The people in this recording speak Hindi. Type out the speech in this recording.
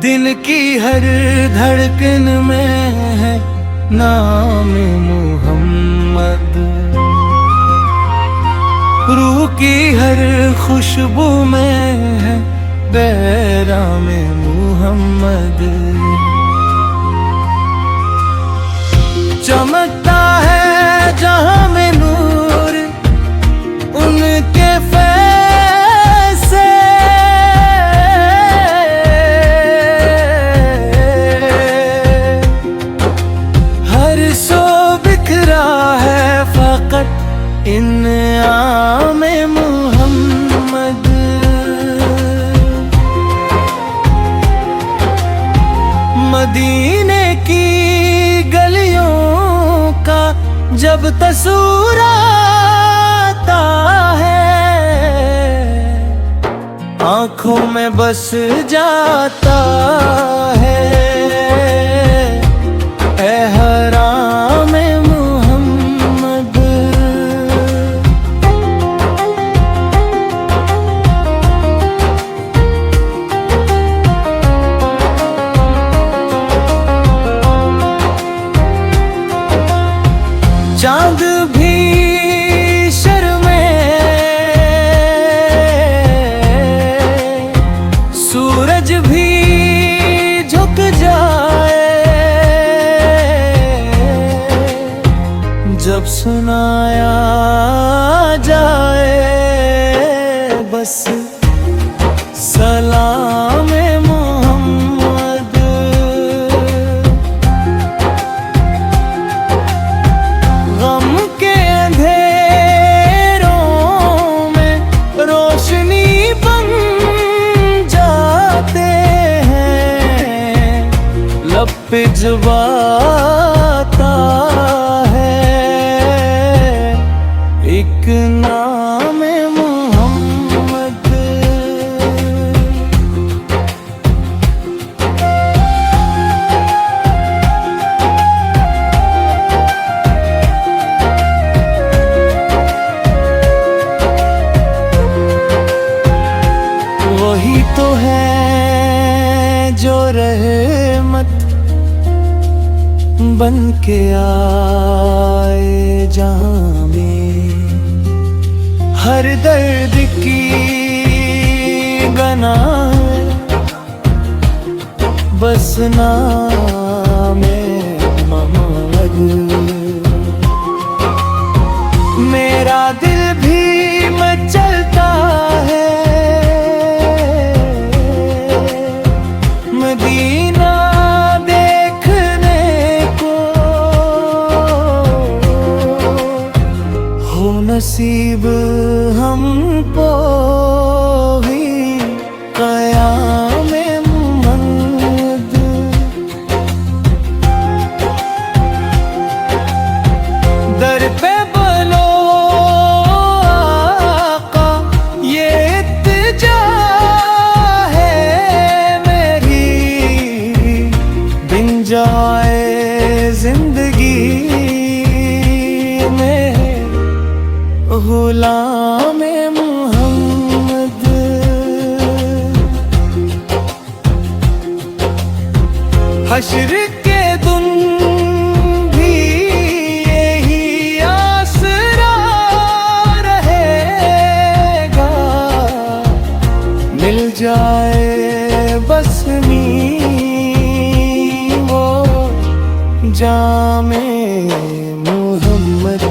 दिल की हर धड़कन में है नाम मोहम्मद, रूह की हर खुशबू में है बैराम मोहम्मद। चमकता है जहां में नूर उनके फैज़ से, हर सो बिखरा है फकत इन्आम मोहम्मद। मदीने की गलियों का जब तस्वीर आता है, आंखों में बस जाता है एहराम मोहम्मद। चांद भी शर्मे, सूरज भी झुक जाए, जब सुनाया जाए बस सलाम मोहम्मद। गम के अंधेरों में रोशनी बन जाते हैं, लब पे जब आता है एक नाम मोहम्मद। वही तो है जो रहमत बन के आए जहां में, हर दर्द की गना बस नाम मोहम्मद। मेरा दिल भी मचलता है मदीना देखने को, हो नसीब हमको भी क़याम मोहम्मद। दर पे बोलो आका ये इत्तिजा है मेरी, बिन जाए जिंदगी में गुलाम मोहम्मद। हश्र के दिन भी यही आसरा रहेगा, मिल जाए बस नी वो जामे मोहम्मद।